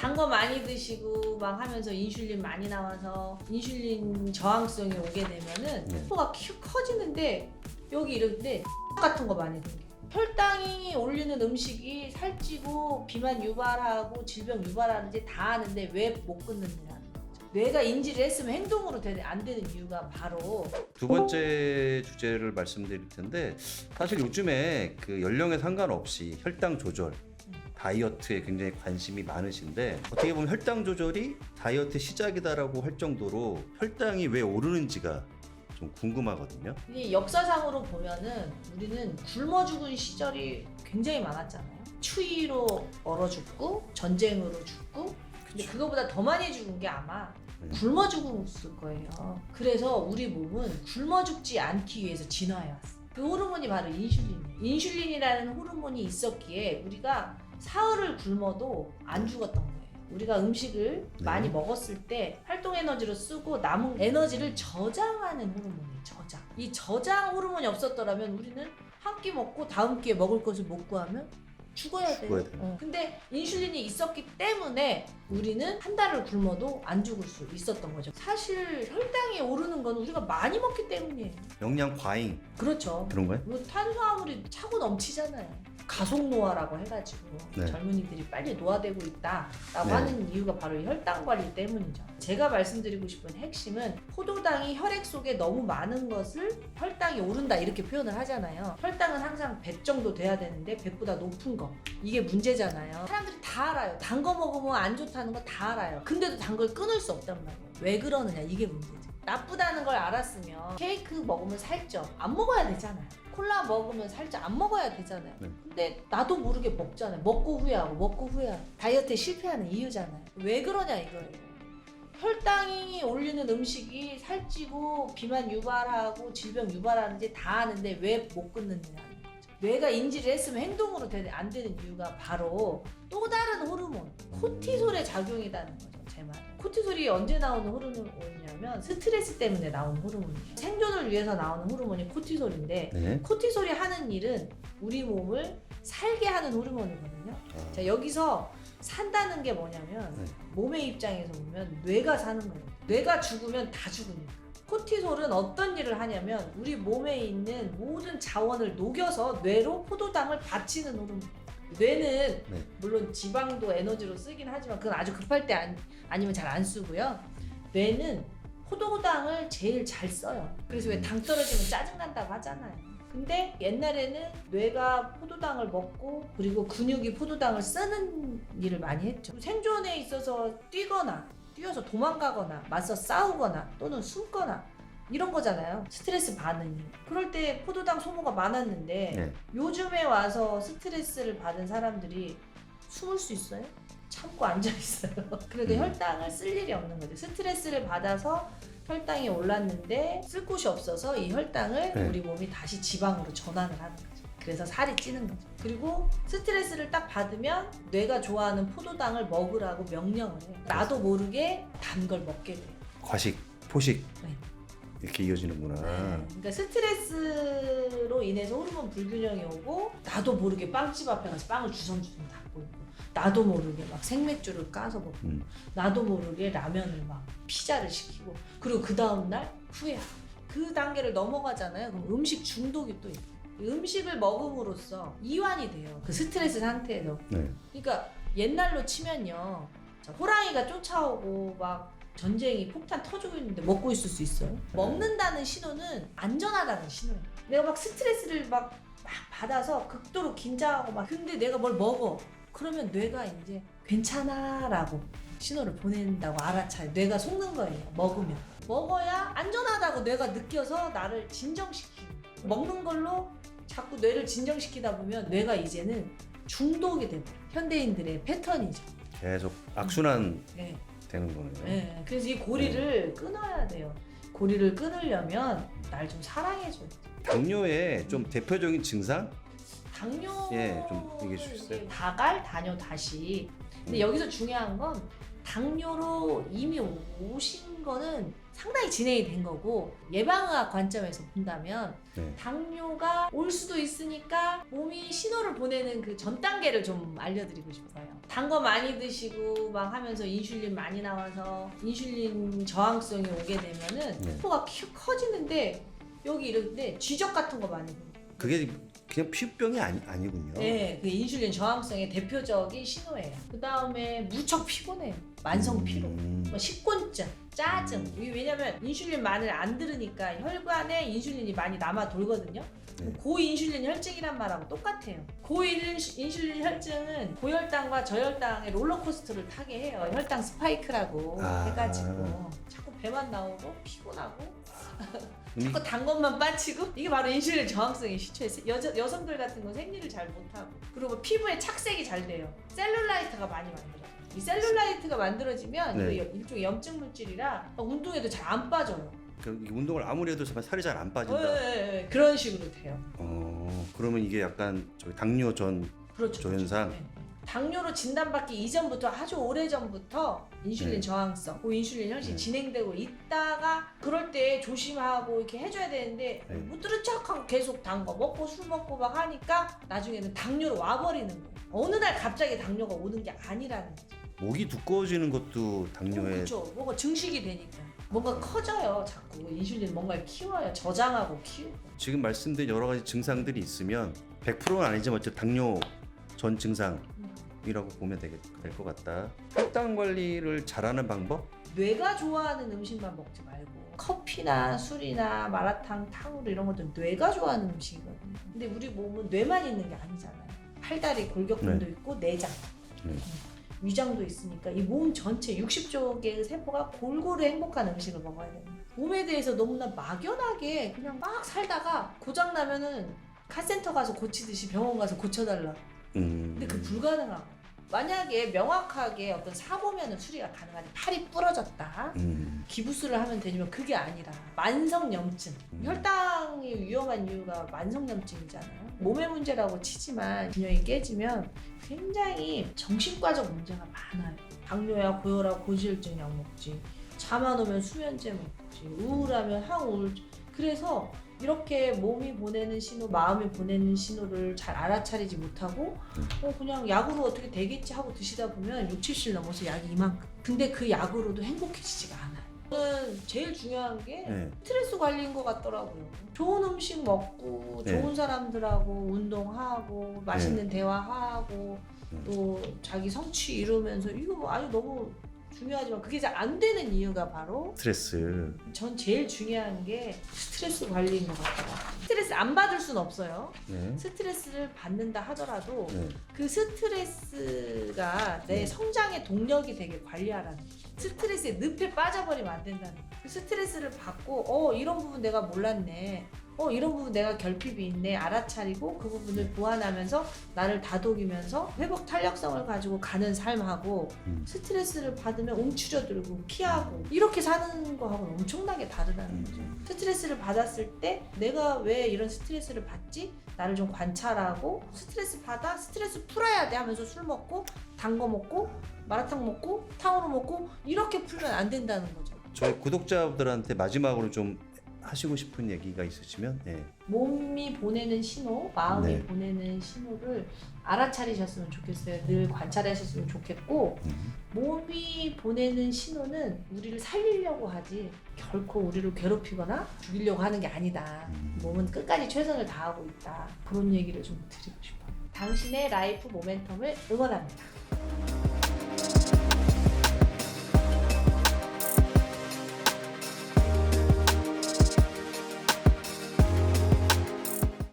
단 거 많이 드시고 막 하면서 인슐린 많이 나와서 인슐린 저항성이 오게 되면은 세포가 커지는데 여기 이런데 같은 거 많이 생겨. 혈당이 올리는 음식이 살찌고 비만 유발하고 질병 유발하는지 다 아는데 왜 못 끊느냐는 거죠. 뇌가 인지를 했으면 행동으로 안 되는 이유가 바로 두 번째 주제를 말씀드릴 텐데 사실 요즘에 그 연령에 상관없이 혈당 조절 다이어트에 굉장히 관심이 많으신데 어떻게 보면 혈당 조절이 다이어트 시작이다라고 할 정도로 혈당이 왜 오르는지가 좀 궁금하거든요. 이 역사상으로 보면은 우리는 굶어 죽은 시절이 굉장히 많았잖아요. 추위로 얼어 죽고 전쟁으로 죽고 근데 그거보다 더 많이 죽은 게 아마 굶어 죽었을 거예요. 그래서 우리 몸은 굶어 죽지 않기 위해서 진화해 왔어. 그 호르몬이 바로 인슐린이에요. 인슐린이라는 호르몬이 있었기에 우리가 사흘을 굶어도 안 죽었던 거예요. 우리가 음식을 많이 먹었을 때 활동 에너지로 쓰고 남은 에너지를 저장하는 호르몬이에요. 저장. 이 저장 호르몬이 없었더라면 우리는 한 끼 먹고 다음 끼에 먹을 것을 못 구하면 죽어야 돼요. 근데 인슐린이 있었기 때문에 우리는 한 달을 굶어도 안 죽을 수 있었던 거죠. 사실 혈당이 오르는 건 우리가 많이 먹기 때문이에요. 영양 과잉 그렇죠. 그런 거예요? 뭐 탄수화물이 차고 넘치잖아요. 가속 노화라고 해가지고 젊은이들이 빨리 노화되고 있다라고 하는 이유가 바로 이 혈당 관리 때문이죠. 제가 말씀드리고 싶은 핵심은 포도당이 혈액 속에 너무 많은 것을 혈당이 오른다 이렇게 표현을 하잖아요. 혈당은 항상 100 정도 돼야 되는데 100보다 높은 거 이게 문제잖아요. 사람들이 다 알아요. 단 거 먹으면 안 좋다는 거 다 알아요. 근데도 단 걸 끊을 수 없단 말이에요. 왜 그러느냐 이게 문제죠. 나쁘다는 걸 알았으면 케이크 먹으면 살쪄 안 먹어야 되잖아요. 콜라 먹으면 살쪄 안 먹어야 되잖아요. 근데 나도 모르게 먹잖아요. 먹고 후회하고 다이어트에 실패하는 이유잖아요. 왜 그러냐 이거예요. 혈당이 올리는 음식이 살찌고 비만 유발하고 질병 유발하는지 다 아는데 왜 못 끊느냐는 거죠. 뇌가 인지를 했으면 행동으로 안 되는 이유가 바로 또 다른 호르몬 코티솔의 작용이라는 거죠. 제 말은. 코티솔이 언제 나오는 호르몬이냐면 스트레스 때문에 나오는 호르몬이에요. 생존을 위해서 나오는 호르몬이 코티솔인데 코티솔이 하는 일은 우리 몸을 살게 하는 호르몬이거든요. 자, 여기서 산다는 게 뭐냐면 몸의 입장에서 보면 뇌가 사는 거예요. 뇌가 죽으면 다 죽으니까. 코티솔은 어떤 일을 하냐면 우리 몸에 있는 모든 자원을 녹여서 뇌로 포도당을 바치는 호르몬이에요. 뇌는 물론 지방도 에너지로 쓰긴 하지만 그건 아주 급할 때 아니면 잘 안 쓰고요. 뇌는 포도당을 제일 잘 써요. 그래서 왜 당 떨어지면 짜증난다고 하잖아요. 근데 옛날에는 뇌가 포도당을 먹고 그리고 근육이 포도당을 쓰는 일을 많이 했죠. 생존에 있어서 뛰어서 도망가거나 맞서 싸우거나 또는 숨거나 이런 거잖아요. 스트레스 반응이. 그럴 때 포도당 소모가 많았는데 요즘에 와서 스트레스를 받은 사람들이 숨을 수 있어요? 참고 앉아있어요. 그러니까 혈당을 쓸 일이 없는 거죠. 스트레스를 받아서 혈당이 올랐는데 쓸 곳이 없어서 이 혈당을 우리 몸이 다시 지방으로 전환을 하는 거죠. 그래서 살이 찌는 거죠. 그리고 스트레스를 딱 받으면 뇌가 좋아하는 포도당을 먹으라고 명령을 해요. 나도 모르게 단 걸 먹게 돼요. 과식, 포식 이렇게 이어지는구나. 그러니까 스트레스로 인해서 호르몬 불균형이 오고 나도 모르게 빵집 앞에 가서 빵을 주섬주섬 닫고 있고 나도 모르게 막 생맥주를 까서 먹고 나도 모르게 라면을 막 피자를 시키고 그리고 그 다음날 후회하고 그 단계를 넘어가잖아요. 그럼 음식 중독이 또 있고 음식을 먹음으로써 이완이 돼요. 그 스트레스 상태에서. 그러니까 옛날로 치면요. 호랑이가 쫓아오고 막 전쟁이 폭탄 터지고 있는데 먹고 있을 수 있어요? 먹는다는 신호는 안전하다는 신호예요. 내가 막 스트레스를 막 받아서 극도로 긴장하고 막 근데 내가 뭘 먹어. 그러면 뇌가 이제 괜찮아 라고 신호를 보낸다고 알아차요. 뇌가 속는 거예요. 먹으면. 먹어야 안전하다고 뇌가 느껴서 나를 진정시키는 거예요. 먹는 걸로 자꾸 뇌를 진정시키다 보면 뇌가 이제는 중독이 돼요. 현대인들의 패턴이죠. 계속 악순환 되는 거네요. 그래서 이 고리를 끊어야 돼요. 고리를 끊으려면 날 좀 사랑해줘요. 당뇨의 좀 대표적인 증상? 당뇨 좀 얘기해 주시겠어요? 다갈, 다뇨, 다시. 근데 여기서 중요한 건 당뇨로 이미 오신 거는 상당히 진행이 된 거고, 예방학 관점에서 본다면 네. 당뇨가 올 수도 있으니까 몸이 신호를 보내는 그 전 단계를 좀 알려드리고 싶어요. 단 거 많이 드시고 막 하면서 인슐린 많이 나와서 인슐린 저항성이 오게 되면은 네. 세포가 커지는데 여기 이런데 쥐적 같은 거 많이 보여요. 그게 그냥 피부병이 아니군요. 네, 그 인슐린 저항성의 대표적인 신호예요. 그 다음에 무척 피곤해요. 만성 피로, 뭐 식곤증, 짜증. 이게 왜냐면 인슐린 많이 안 들으니까 혈관에 인슐린이 많이 남아 돌거든요. 네. 고인슐린 혈증이란 말하고 똑같아요. 고인슐린 혈증은 고혈당과 저혈당의 롤러코스터를 타게 해요. 혈당 스파이크라고 해가지고 자꾸 배만 나오고 피곤하고 자꾸 단 것만 빠지고, 이게 바로 인슐린 저항성의 시초예요. 여성들 같은 거 생리를 잘 못하고, 그리고 피부에 착색이 잘 돼요. 셀룰라이트가 많이 만들어요. 이 셀룰라이트가 만들어지면 네. 이거 일종의 염증 물질이라 운동해도 잘 안 빠져요. 이 운동을 아무리 해도 살이 잘 안 빠진다. 네, 그런 식으로 돼요. 그러면 이게 약간 당뇨 전 그렇죠. 조현상. 그렇죠. 네. 당뇨로 진단받기 이전부터 아주 오래 전부터 인슐린 네. 저항성, 고인슐린 혈증이 네. 진행되고 있다가, 그럴 때 조심하고 이렇게 해줘야 되는데 네. 못 들은 척하고 계속 단 거 먹고 술 먹고 막 하니까 나중에는 당뇨로 와버리는 거예요. 어느 날 갑자기 당뇨가 오는 게 아니라는 거죠. 목이 두꺼워지는 것도 당뇨에. 그렇죠. 뭔가 증식이 되니까 뭔가 커져요. 자꾸 인슐린 뭔가를 키워요. 저장하고 키우고. 지금 말씀드린 여러 가지 증상들이 있으면 100%는 아니지만 어쨌든 당뇨 전 증상이라고 보면 될 것 같다. 혈당 관리를 잘하는 방법? 뇌가 좋아하는 음식만 먹지 말고, 커피나 술이나 마라탕, 탕후루 이런 것들은 뇌가 좋아하는 음식이거든요. 근데 우리 몸은 뇌만 있는 게 아니잖아요. 팔다리, 골격근도 있고 내장, 위장도 있으니까 이 몸 전체 60조 개의 세포가 골고루 행복한 음식을 먹어야 됩니다. 몸에 대해서 너무나 막연하게 그냥 막 살다가 고장 나면은 카센터 가서 고치듯이 병원 가서 고쳐달라. 근데 그 불가능하고, 만약에 명확하게 어떤 사고면은 수리가 가능하지, 팔이 부러졌다, 기부스를 하면 되지만 그게 아니라 만성염증, 혈당이 위험한 이유가 만성염증이잖아요. 몸의 문제라고 치지만 균형이 깨지면 굉장히 정신과적 문제가 많아요. 당뇨야 고혈압 고지혈증 약 먹지, 잠 안 오면 수면제 먹지, 우울하면 항우울증. 그래서 이렇게 몸이 보내는 신호, 마음이 보내는 신호를 잘 알아차리지 못하고 그냥 약으로 어떻게 되겠지 하고 드시다 보면 6, 70 넘어서 약이 이만큼. 근데 그 약으로도 행복해지지가 않아요. 저는 제일 중요한 게 스트레스 관리인 것 같더라고요. 좋은 음식 먹고 좋은 사람들하고 운동하고 맛있는 대화하고 또 자기 성취 이루면서, 이거 아주 너무 중요하지만 그게 잘 안 되는 이유가 바로 스트레스. 전 제일 중요한 게 스트레스 관리인 것 같아요. 스트레스 안 받을 순 없어요. 스트레스를 받는다 하더라도 그 스트레스가 내 성장의 동력이 되게 관리하라는 거죠. 스트레스에 늪에 빠져버리면 안 된다는 거예요. 그 스트레스를 받고 이런 부분 내가 몰랐네, 이런 부분 내가 결핍이 있네, 알아차리고 그 부분을 보완하면서 나를 다독이면서 회복 탄력성을 가지고 가는 삶하고, 스트레스를 받으면 움츠려들고 피하고 이렇게 사는 거하고는 엄청나게 다르다는 거죠. 스트레스를 받았을 때 내가 왜 이런 스트레스를 받지? 나를 좀 관찰하고, 스트레스 받아? 스트레스 풀어야 돼 하면서 술 먹고 단 거 먹고 마라탕 먹고 탕후루 먹고 이렇게 풀면 안 된다는 거죠. 저희 구독자분들한테 마지막으로 좀 하시고 싶은 얘기가 있으시면. 몸이 보내는 신호, 마음이 보내는 신호를 알아차리셨으면 좋겠어요. 늘 관찰하셨으면 좋겠고, 몸이 보내는 신호는 우리를 살리려고 하지 결코 우리를 괴롭히거나 죽이려고 하는 게 아니다. 몸은 끝까지 최선을 다하고 있다. 그런 얘기를 좀 드리고 싶어요. 당신의 라이프 모멘텀을 응원합니다.